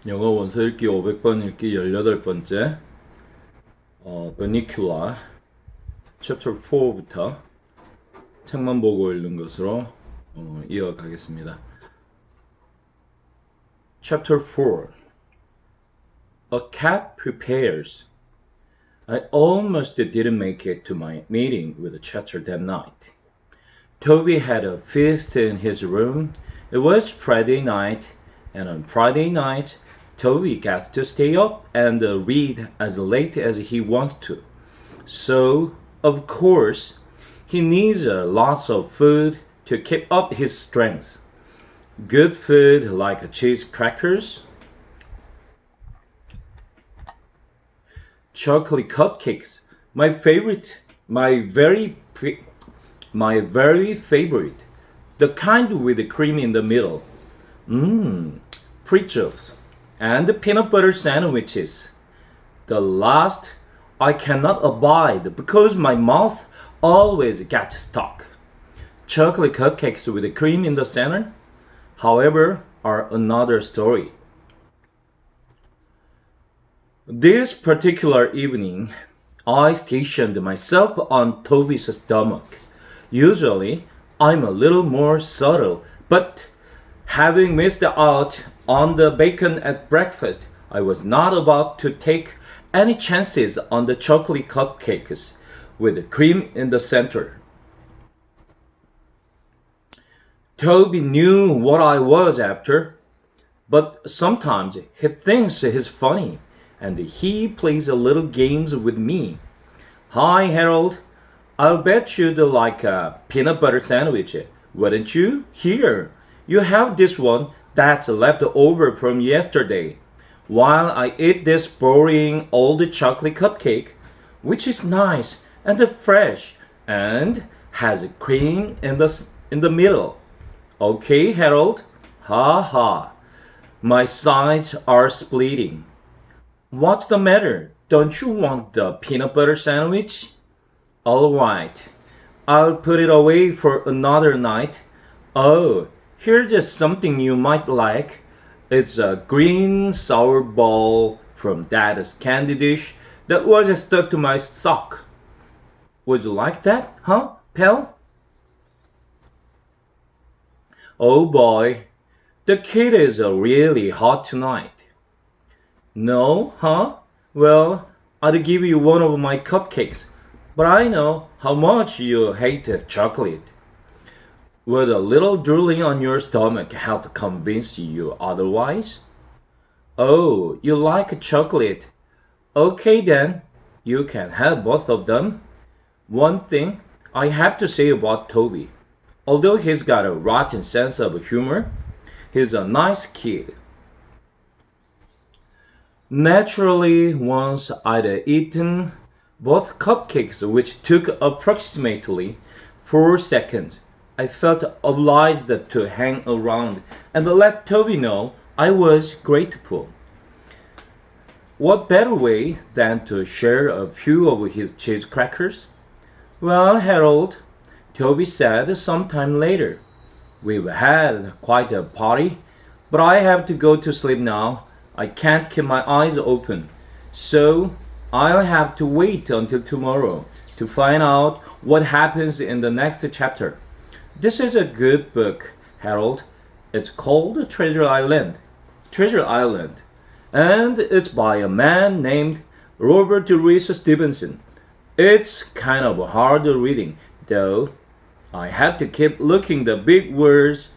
영어 원서 읽기 500번 읽기 18번째 vernacular chapter 4부터 책만 보고 읽는 것으로 이어가겠습니다. Chapter 4 A cat prepares. I almost didn't make it to my meeting with Chester that night. Toby had a feast in his room. It was Friday night, and on Friday night, Toby gets to stay up and read as late as he wants to. So, of course, he needs lots of food to keep up his strength. Good food like cheese crackers, chocolate cupcakes, my very favorite, the kind with the cream in the middle. Pretzels and peanut butter sandwiches. The last I cannot abide because my mouth always gets stuck. Chocolate cupcakes with the cream in the center, however, are another story. This particular evening, I stationed myself on Toby's stomach. Usually, I'm a little more subtle, but having missed out on the bacon at breakfast, I was not about to take any chances on the chocolate cupcakes with the cream in the center. Toby knew what I was after, but sometimes he thinks he's funny, and he plays a little games with me. Hi, Harold. I'll bet you'd like a peanut butter sandwich, wouldn't you? Here, you have this one that's left over from yesterday, while I eat this boring old chocolate cupcake, which is nice and fresh and has cream in the middle. Okay, Harold? Ha ha. My sides are splitting. What's the matter? Don't you want the peanut butter sandwich? All right. I'll put it away for another night. Oh, here's just something you might like. It's a green sour ball from Dad's candy dish that was stuck to my sock. Would you like that, huh, pal? Oh boy, the kid is really hot tonight. No, huh? Well, I'd give you one of my cupcakes, but I know how much you hate chocolate. Would a little drooling on your stomach help convince you otherwise? Oh, you like chocolate? Okay then, you can have both of them. One thing I have to say about Toby, although he's got a rotten sense of humor, he's a nice kid. Naturally, once I'd eaten both cupcakes, which took approximately 4 seconds, I felt obliged to hang around and let Toby know I was grateful. What better way than to share a few of his cheese crackers? Well, Harold, Toby said sometime later, we've had quite a party, but I have to go to sleep now. I can't keep my eyes open, so I'll have to wait until tomorrow to find out what happens in the next chapter. This is a good book, Harold. It's called Treasure Island. And it's by a man named Robert Louis Stevenson. It's kind of hard reading, though. I have to keep looking the big words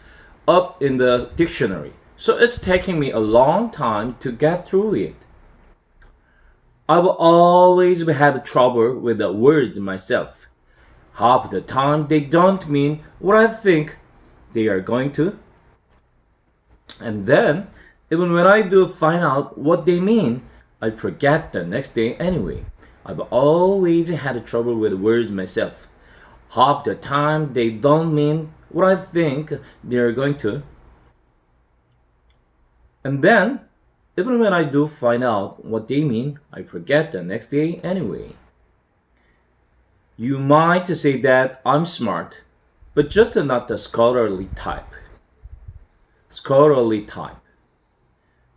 up in the dictionary, so it's taking me a long time to get through it. I've always had trouble with the words myself. Half the time they don't mean what I think they are going to. And then, even when I do find out what they mean, I forget the next day anyway. I've always had trouble with words myself. Half the time they don't mean what I think they are going to. And then, even when I do find out what they mean, I forget the next day anyway. You might say that I'm smart, but just not the scholarly type.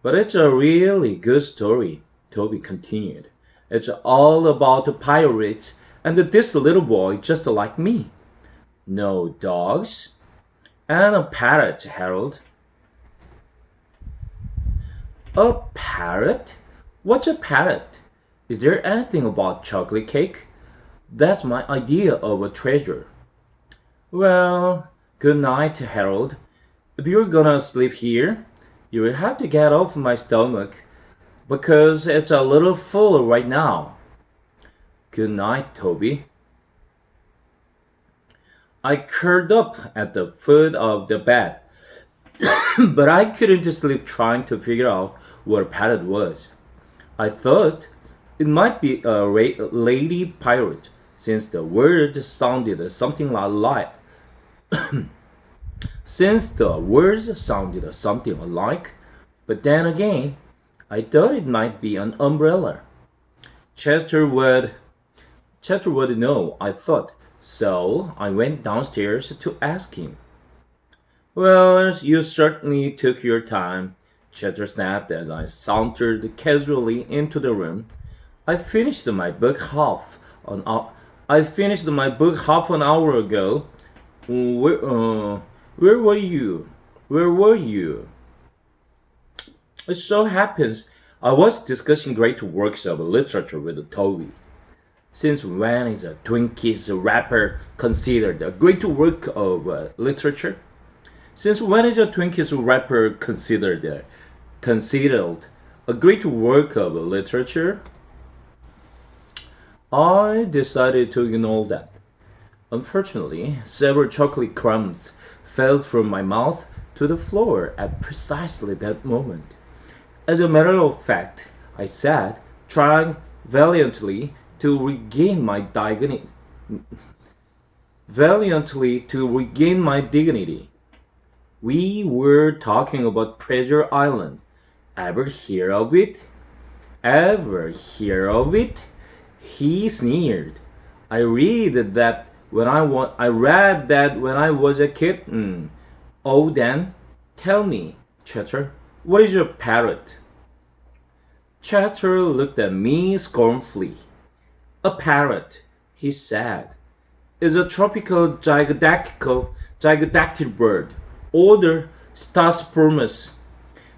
But it's a really good story, Toby continued. It's all about pirates and this little boy just like me. No dogs and a parrot, Harold. A parrot? What's a parrot? Is there anything about chocolate cake? That's my idea of a treasure. Well, good night, Harold. If you're gonna sleep here, you will have to get off my stomach because it's a little full right now. Good night, Toby. I curled up at the foot of the bed, but I couldn't sleep trying to figure out what a parrot was. I thought it might be a lady pirate, since the word sounded something like since the words sounded something alike, but then again, I thought it might be an umbrella. Chester would know, I thought, so I went downstairs to ask him. Well, you certainly took your time, Chester snapped as I sauntered casually into the room. I finished my book half an hour ago. Where were you? Where were you? It so happens I was discussing great works of literature with Toby. Since when is a Twinkies wrapper considered a great work of literature? Since when is a Twinkies wrapper considered a great work of literature? I decided to ignore that. Unfortunately, several chocolate crumbs fell from my mouth to the floor at precisely that moment. As a matter of fact, I sat, trying valiantly to regain my dignity. We were talking about Treasure Island. Ever hear of it? Ever hear of it? He sneered. I read that when I was a kid. Oh, then, tell me, Chatter, what is a parrot? Chatter looked at me scornfully. A parrot, he said, is a tropical gygodactyl bird, order Staspermus,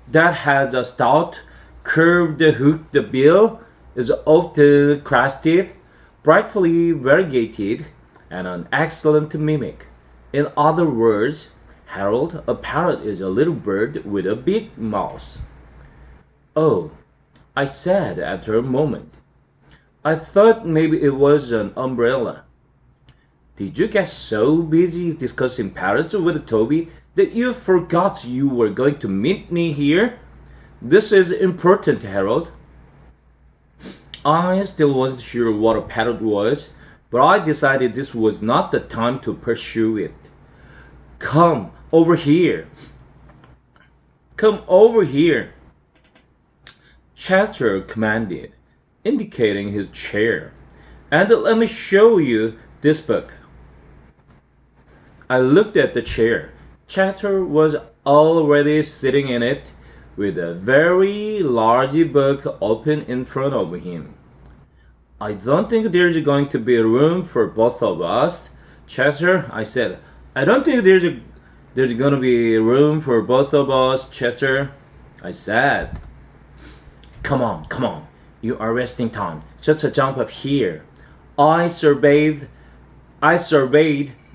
that has a stout, curved hooked bill, is often crested, brightly variegated, and an excellent mimic. In other words, Harold, a parrot is a little bird with a big mouth. Oh, I said after a moment. I thought maybe it was an umbrella. Did you get so busy discussing parrots with Toby that you forgot you were going to meet me here? This is important, Harold. I still wasn't sure what a parrot was, but I decided this was not the time to pursue it. Come over here. Come over here, Chester commanded, indicating his chair, and let me show you this book. I looked at the chair. Chester was already sitting in it, with a very large book open in front of him. I don't think there's going to be room for both of us, Chester, I said. I don't think there's gonna be room for both of us, Chester, I said. Come on, you are wasting time. Just jump up here. I surveyed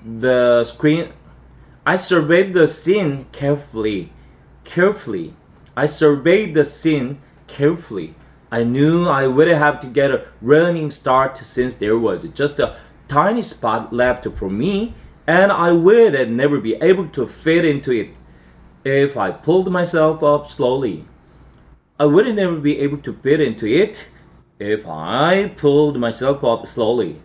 the scene carefully. I surveyed the scene carefully. I knew I would have to get a running start since there was just a tiny spot left for me, and I would never be able to fit into it if I pulled myself up slowly. I would never be able to fit into it if I pulled myself up slowly.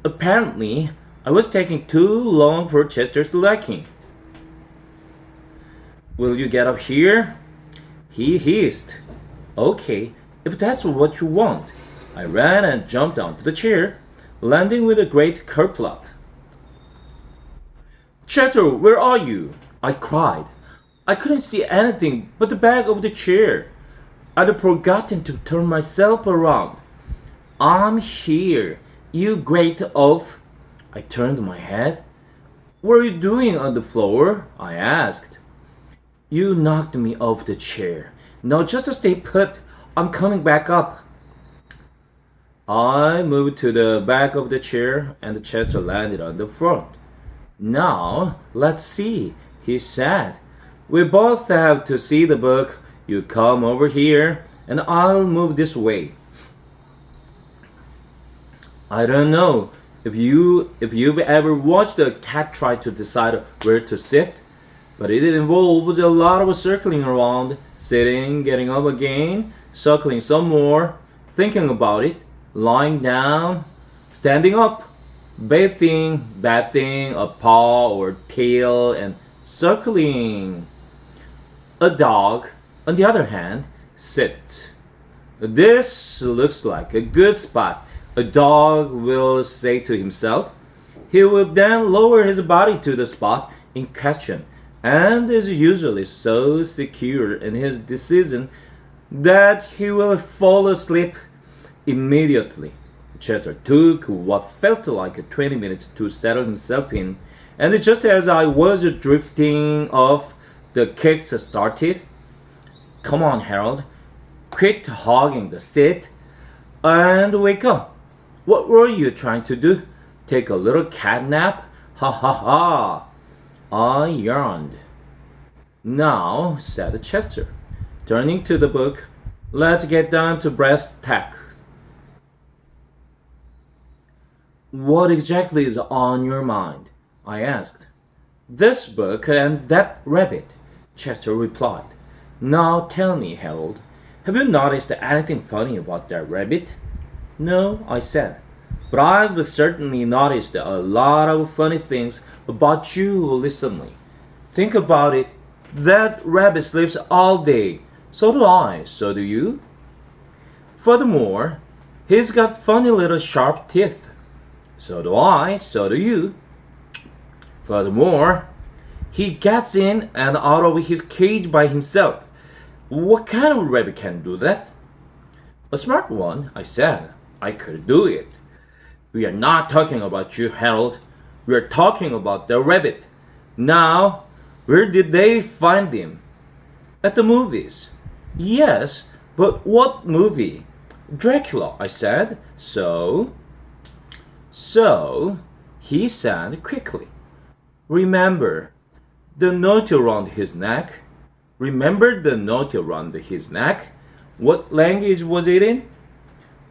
Apparently, I was taking too long for Chester's liking. Will you get up here? He hissed. Okay, if that's what you want. I ran and jumped onto the chair, landing with a great kerplop. Chester, where are you? I cried. I couldn't see anything but the back of the chair. I'd forgotten to turn myself around. I'm here, you great oaf. I turned my head. What are you doing on the floor? I asked. You knocked me off the chair. Now just stay put. I'm coming back up. I moved to the back of the chair and the Chester landed on the front. Now, let's see, he said. We both have to see the book. You come over here and I'll move this way. I don't know if you've ever watched a cat try to decide where to sit, but it involves a lot of circling around, sitting, getting up again, circling some more, thinking about it, lying down, standing up, bathing, a paw or tail, and circling. A dog, on the other hand, sits. This looks like a good spot, a dog will say to himself. He will then lower his body to the spot in question and is usually so secure in his decision that he will fall asleep immediately. Chester took what felt like 20 minutes to settle himself in, and just as I was drifting off, the kicks started. Come on, Harold, quit hogging the seat and wake up. What were you trying to do? Take a little cat nap? Ha ha ha! I yawned. Now, said Chester, turning to the book, let's get down to brass tacks. What exactly is on your mind? I asked. This book and that rabbit, Chester replied. Now tell me, Harold, have you noticed anything funny about that rabbit? No, I said, but I've certainly noticed a lot of funny things about you recently. Think about it. That rabbit sleeps all day. So do I. So do you. Furthermore, he's got funny little sharp teeth. So do I. So do you. Furthermore, he gets in and out of his cage by himself. What kind of rabbit can do that? A smart one, I said. I could do it. We are not talking about you, Harold. We are talking about the rabbit. Now, where did they find him? At the movies. Yes, but what movie? Dracula, I said. So, he said quickly. Remember the note around his neck? Remember the note around his neck? What language was it in?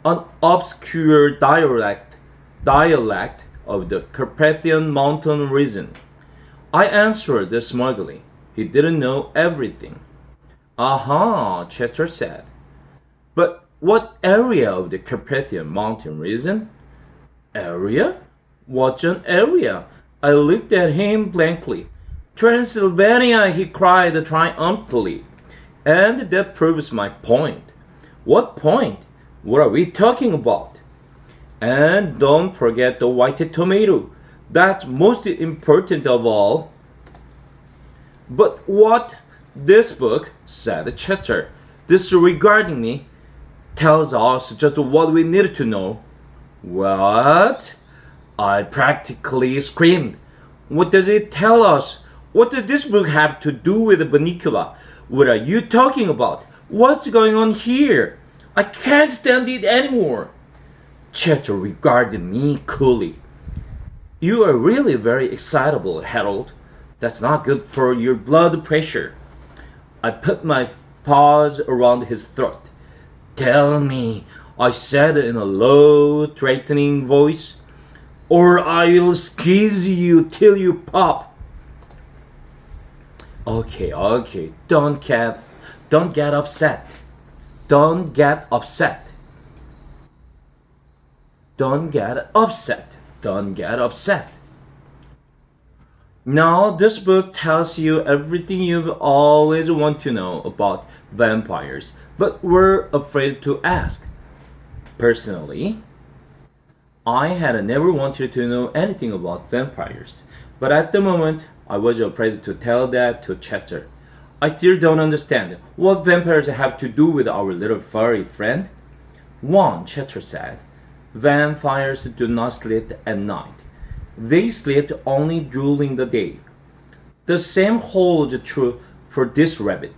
An obscure dialect of the Carpathian mountain region. I answered smugly. He didn't know everything. Aha, Chester said. But what area of the Carpathian mountain region? Area? What's an area? I looked at him blankly. Transylvania, he cried triumphantly. And that proves my point. What point? What are we talking about? And don't forget the white tomato. That's most important of all. But what? This book, said Chester, disregarding me, tells us just what we needed to know. What? I practically screamed. What does it tell us? What does this book have to do with the vernacular? What are you talking about? What's going on here? I can't stand it anymore. Chester regarded me coolly. You are really very excitable, Harold. That's not good for your blood pressure. I put my paws around his throat. Tell me, I said in a low, threatening voice, or I'll squeeze you till you pop. Okay, don't get upset. Don't get upset. Don't get upset. Don't get upset. Now, this book tells you everything you've always wanted to know about vampires, but were afraid to ask. Personally, I had never wanted to know anything about vampires, but at the moment, I was afraid to tell that to Chester. I still don't understand. What vampires have to do with our little furry friend? 1. Chatter said, vampires do not sleep at night. They sleep only during the day. The same holds true for this rabbit.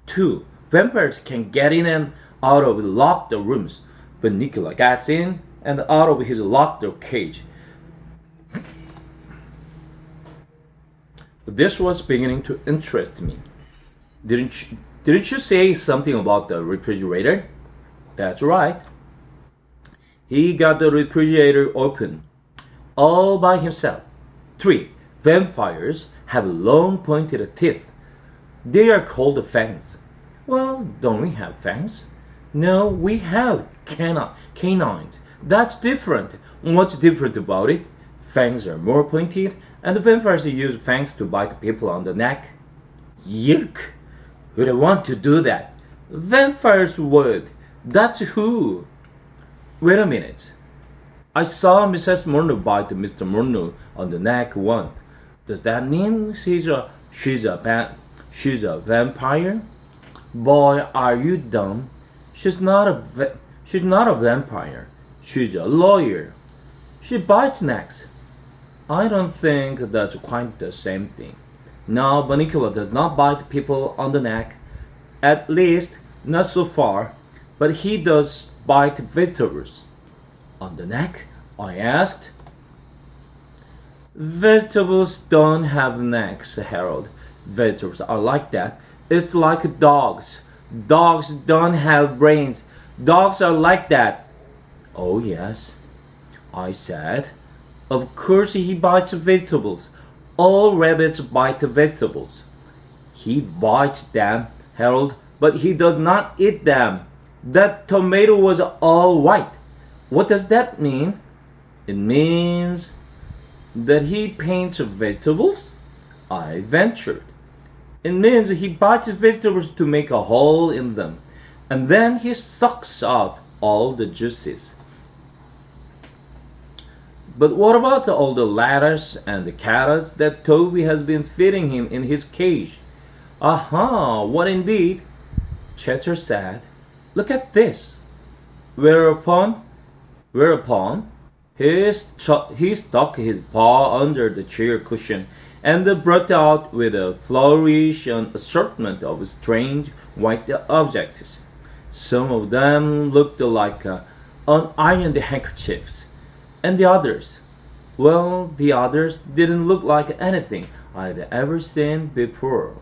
2. Vampires can get in and out of locked rooms, but Nicola gets in and out of his locked cage. This was beginning to interest me. Didn't you say something about the refrigerator? That's right. He got the refrigerator open all by himself. 3. Vampires have long pointed teeth. They are called fangs. Well, don't we have fangs? No, we have canines. That's different. What's different about it? Fangs are more pointed, and the vampires use fangs to bite people on the neck. Yuck! Who'd want to do that? Vampires would. That's who. Wait a minute. I saw Mrs. Murnau bite Mr. Murnau on the neck once. Does that mean she's a vampire? Boy, are you dumb? She's not a vampire. She's a lawyer. She bites necks. I don't think that's quite the same thing. No, Vanicula does not bite people on the neck. At least, not so far. But he does bite vegetables. On the neck? I asked. Vegetables don't have necks, Harold. Vegetables are like that. It's like dogs. Dogs don't have brains. Dogs are like that. Oh, yes, I said. Of course he bites vegetables. All rabbits bite vegetables. He bites them, Harold, but he does not eat them. That tomato was all white. What does that mean? It means that he paints vegetables? I ventured. It means he bites vegetables to make a hole in them, and then he sucks out all the juices. But what about all the lettuce and the carrots that Toby has been feeding him in his cage? Aha, what indeed? Chatter said. Look at this. Whereupon he stuck his paw under the chair cushion and brought out with a flourish an assortment of strange white objects. Some of them looked like unironed handkerchiefs, and the others, well, the others didn't look like anything I'd ever seen before.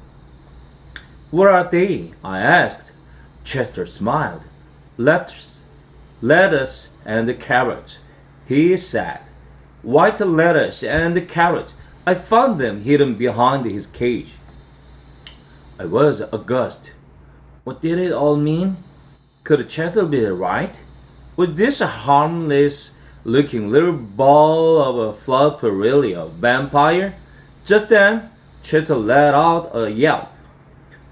What are they? I asked. Chester smiled. Lettuce and carrot, he said. White lettuce and carrot. I found them hidden behind his cage. I was aghast. What did it all mean? Could Chester be right? Was this a harmless looking little ball of a fluff really a vampire? Just then, Chester let out a yelp.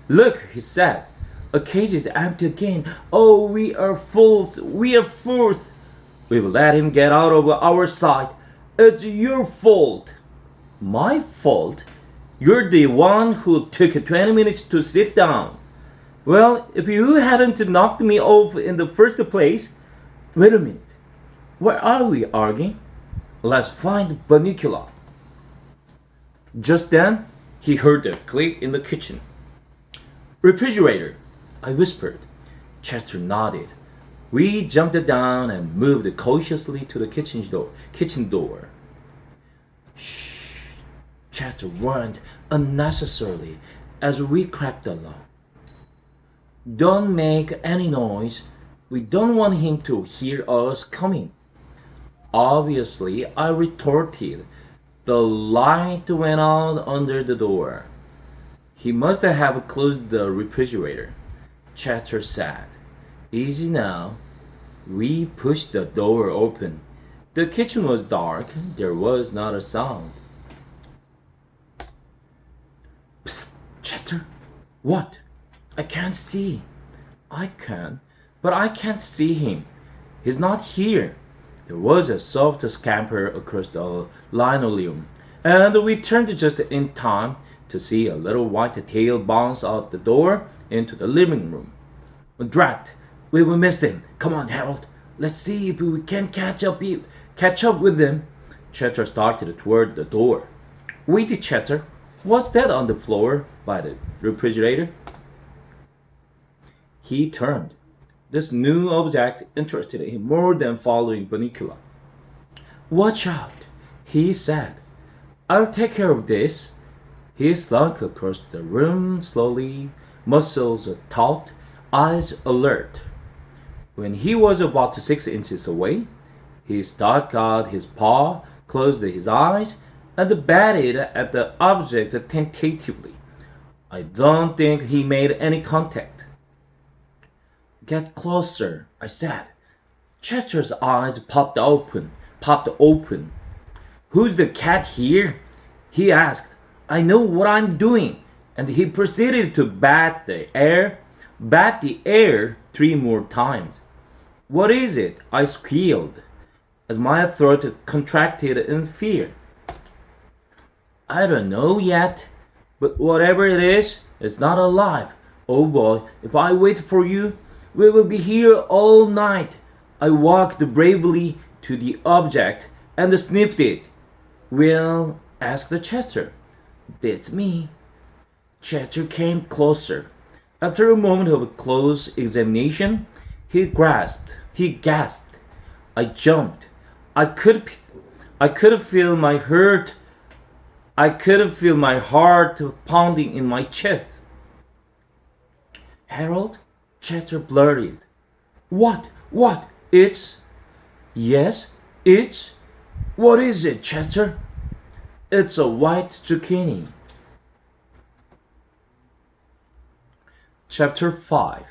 Look, he said. A cage is empty again. Oh, we are fools. We are fools. We've let him get out of our sight. It's your fault. My fault? You're the one who took 20 minutes to sit down. Well, if you hadn't knocked me off in the first place. Wait a minute. Where are we arguing? Let's find Banicula. Just then, he heard a click in the kitchen. Refrigerator, I whispered. Chester nodded. We jumped down and moved cautiously to the kitchen door. Shh, Chester warned unnecessarily as we crept along. Don't make any noise. We don't want him to hear us coming. Obviously, I retorted. The light went out under the door. He must have closed the refrigerator. Chester said. Easy now. We pushed the door open. The kitchen was dark. There was not a sound. Psst, Chester. What? I can't see. I can, but I can't see him. He's not here. There was a soft scamper across the linoleum, and we turned just in time to see a little white tail bounce out the door into the living room. Drat! We missed him. Come on, Harold. Let's see if we can catch up with him. Cheddar started toward the door. Wait, Cheddar. What's that on the floor by the refrigerator? He turned. This new object interested him more than following Bunnicula. Watch out, he said. I'll take care of this. He slunk across the room slowly, muscles taut, eyes alert. When he was about 6 inches away, he stuck out his paw, closed his eyes, and batted at the object tentatively. I don't think he made any contact. Get closer, I said. Chester's eyes popped open. Who's the cat here? He asked. I know what I'm doing. And he proceeded to bat the air 3 more times. What is it? I squealed, as my throat contracted in fear. I don't know yet, but whatever it is, it's not alive. Oh boy, if I wait for you, we will be here all night. I walked bravely to the object and sniffed it. Well, asked Chester. That's me. Chester came closer. After a moment of close examination, he gasped. I jumped. I could feel my heart pounding in my chest. Harold? Chester blurted. What? It's... Yes, it's... What is it, Chester? It's a white zucchini. Chapter 5.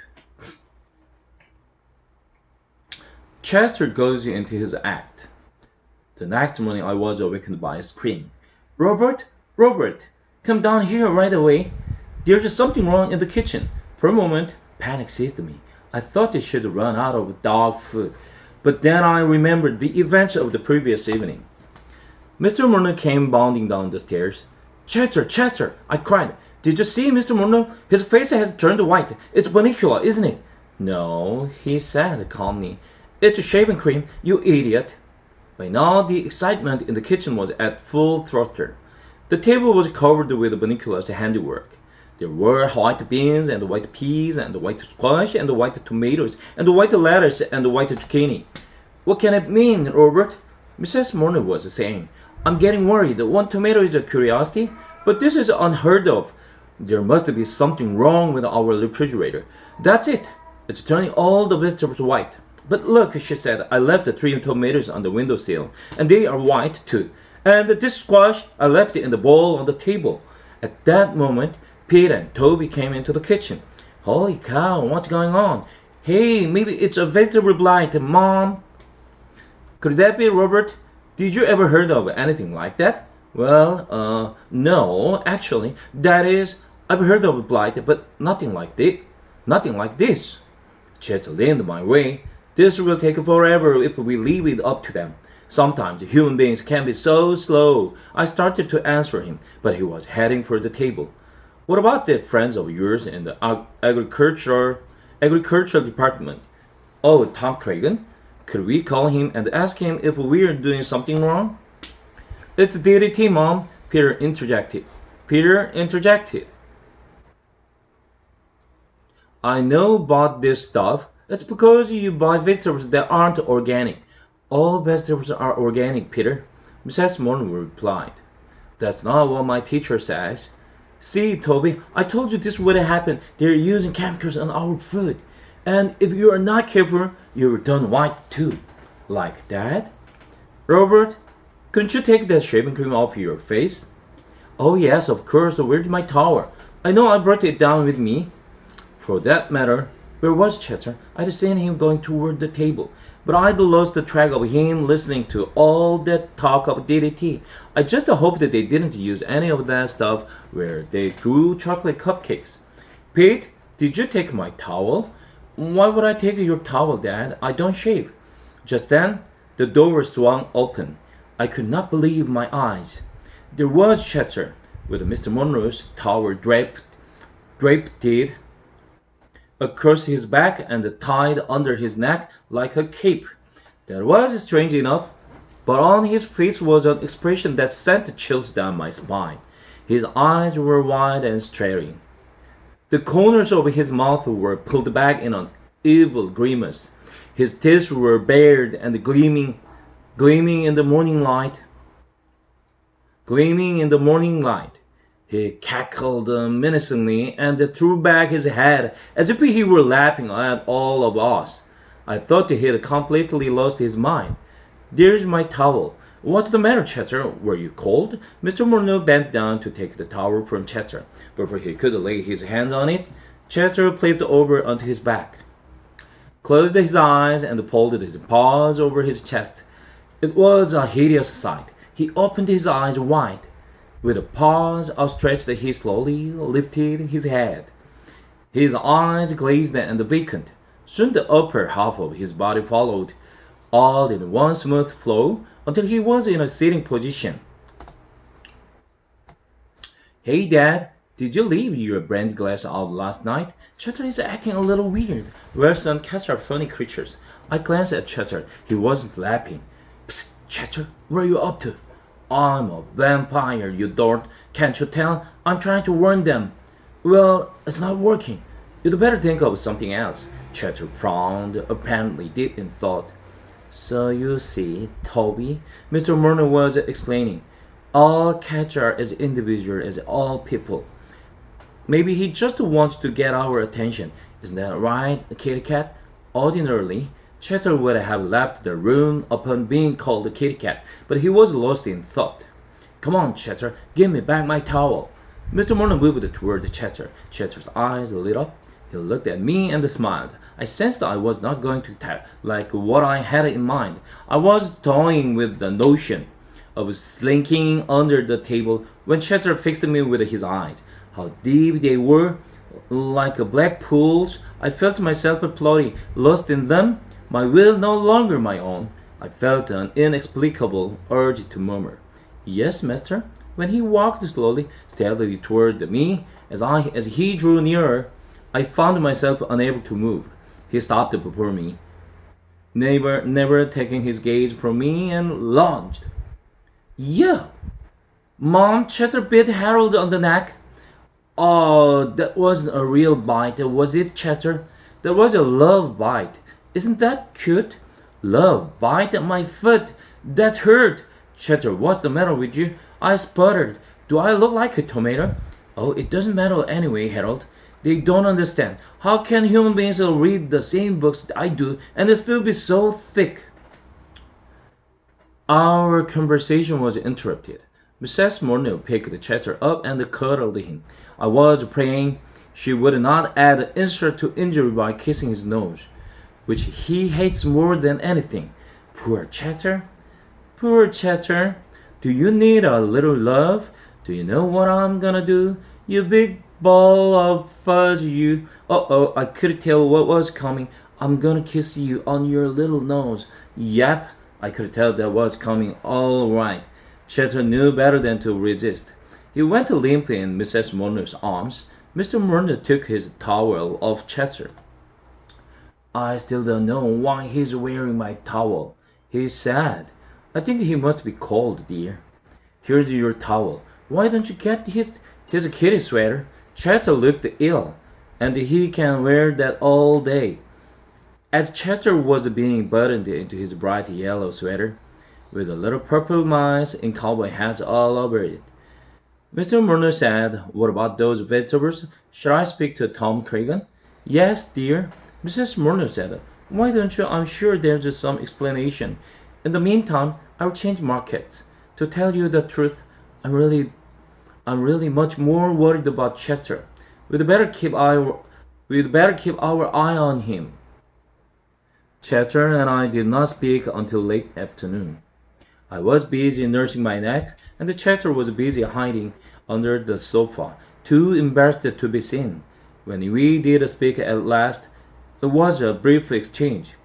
Chester goes into his act. The next morning I was awakened by a scream. Robert, come down here right away. There's something wrong in the kitchen. For a moment, panic seized me. I thought they should run out of dog food. But then I remembered the events of the previous evening. Mr. Murno came bounding down the stairs. Chester, I cried. Did you see Mr. Murno? His face has turned white. It's Bunnicula, isn't it? No, he said calmly. It's shaving cream, you idiot. By now, the excitement in the kitchen was at full throttle. The table was covered with Bunnicula's handiwork. There were white beans and white peas and white squash and white tomatoes and white lettuce and white zucchini. What can it mean, Robert? Mrs. Murno was saying. I'm getting worried. One tomato is a curiosity, but this is unheard of. There must be something wrong with our refrigerator. That's it. It's turning all the vegetables white. But look, she said, I left the 3 tomatoes on the windowsill, and they are white too. And this squash, I left it in the bowl on the table. At that moment, Pete and Toby came into the kitchen. Holy cow, what's going on? Hey, maybe it's a vegetable blight, Mom. Could that be, Robert? Did you ever heard of anything like that? Well, no, actually. That is, I've heard of blight, but nothing like this. Chet leaned my way. This will take forever if we leave it up to them. Sometimes human beings can be so slow. I started to answer him, but he was heading for the table. What about the friends of yours in the agricultural department? Oh, Tom Cragen? Could we call him and ask him if we're doing something wrong? It's DDT, Mom, Peter interjected. I know about this stuff. It's because you buy vegetables that aren't organic. All vegetables are organic, Peter, Mrs. Murno replied. That's not what my teacher says. See, Toby, I told you this would happen. They're using chemicals on our food. And if you are not careful, you'll turn white too. Like that? Robert, couldn't you take that shaving cream off your face? Oh yes, of course. Where's my towel? I know I brought it down with me. For that matter, where was Chester? I'd seen him going toward the table, but I'd lost the track of him listening to all that talk of DDT. I just hoped that they didn't use any of that stuff where they grew chocolate cupcakes. Pete, did you take my towel? Why would I take your towel, Dad? I don't shave. Just then, the door swung open. I could not believe my eyes. There was Chester, with Mr. Monroe's towel draped across his back and tied under his neck like a cape. That was strange enough, but on his face was an expression that sent chills down my spine. His eyes were wide and staring. The corners of his mouth were pulled back in an evil grimace. His teeth were bared and gleaming in the morning light. He cackled menacingly and threw back his head as if he were laughing at all of us. I thought he had completely lost his mind. "There's my towel. What's the matter, Chester? Were you cold?" Mr. Monroe bent down to take the towel from Chester. Before he could lay his hands on it, Chester flipped over onto his back, closed his eyes, and pulled his paws over his chest. It was a hideous sight. He opened his eyes wide. With the paws outstretched, he slowly lifted his head. His eyes glazed and vacant. Soon the upper half of his body followed, all in one smooth flow, until he was in a sitting position. "Hey, Dad, did you leave your brandy glass out last night? Chester is acting a little weird. Well, son, cats are funny creatures." I glanced at Chester. He wasn't laughing. "Psst, Chester, where are you up to?" "I'm a vampire, you dolt. Can't you tell? I'm trying to warn them." "Well, it's not working. You'd better think of something else." Chester frowned, apparently deep in thought. "So you see, Toby," Mr. Monroe was explaining, "all cats are as individual as all people. Maybe he just wants to get our attention. Isn't that right, Kitty Cat?" Ordinarily, Chester would have left the room upon being called a kitty cat, but he was lost in thought. "Come on, Chester, give me back my towel." Mr. Monroe moved toward Chester. Chester's eyes lit up. He looked at me and smiled. I sensed I was not going to tell like what I had in mind. I was toying with the notion of slinking under the table when Chester fixed me with his eyes. How deep they were, like black pools. I felt myself floating, lost in them, my will no longer my own. I felt an inexplicable urge to murmur, "Yes, master." When he walked slowly, steadily toward me, as he drew nearer, I found myself unable to move. He stopped before me, never taking his gaze from me, and lunged. "Yeah, Mom!" Chester bit Harold on the neck. "Oh, that wasn't a real bite, was it, Chester? That was a love bite. Isn't that cute? Love bite at my foot. That hurt." "Chester, what's the matter with you?" I sputtered. "Do I look like a tomato?" "Oh, it doesn't matter anyway, Harold. They don't understand. How can human beings read the same books I do and still be so thick?" Our conversation was interrupted. Mrs. Monroe picked Chester up and cuddled him. I was praying she would not add insult to injury by kissing his nose, which he hates more than anything. Poor Chester. Poor Chester. Do you need a little love? Do you know what I'm gonna do? You big ball of fuzz, you. Uh-oh, I could tell what was coming. I'm gonna kiss you on your little nose. Yep, I could tell that was coming all right. Chester knew better than to resist. He went limp in Mrs. Monroe's arms. Mr. Monroe took his towel off Chester. "I still don't know why he's wearing my towel," he said. "I think he must be cold, dear." "Here's your towel. Why don't you get his kitty sweater?" Chester looked ill, and he can wear that all day. As Chester was being buttoned into his bright yellow sweater, with the little purple mice and cowboy hats all over it, Mr. Monroe said, "What about those vegetables? Shall I speak to Tom Cregan?" "Yes, dear," Mrs. Monroe said. "Why don't you? I'm sure there's some explanation. In the meantime, I'll change markets. To tell you the truth, I'm really much more worried about Chester. We'd better keep our eye on him." Chester and I did not speak until late afternoon. I was busy nursing my neck, and Chester was busy hiding under the sofa, too embarrassed to be seen. When we did speak at last, it was a brief exchange.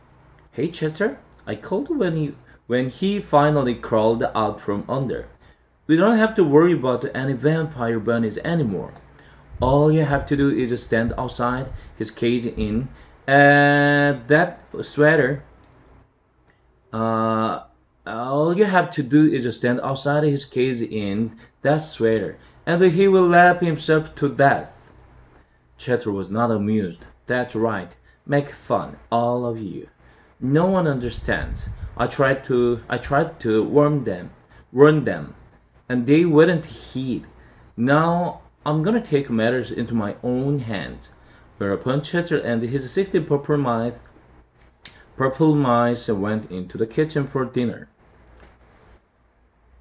"Hey, Chester," I called when he finally crawled out from under. We don't have to worry about any vampire bunnies anymore. All you have to do is stand outside his cage in that sweater. All you have to do is stand outside his cage in that sweater, and he will laugh himself to death. Chatter was not amused. That's right. Make fun, all of you. No one understands. I tried to warn them, and they wouldn't heed. Now I'm gonna take matters into my own hands. Whereupon Chatter and his 16 purple mice went into the kitchen for dinner.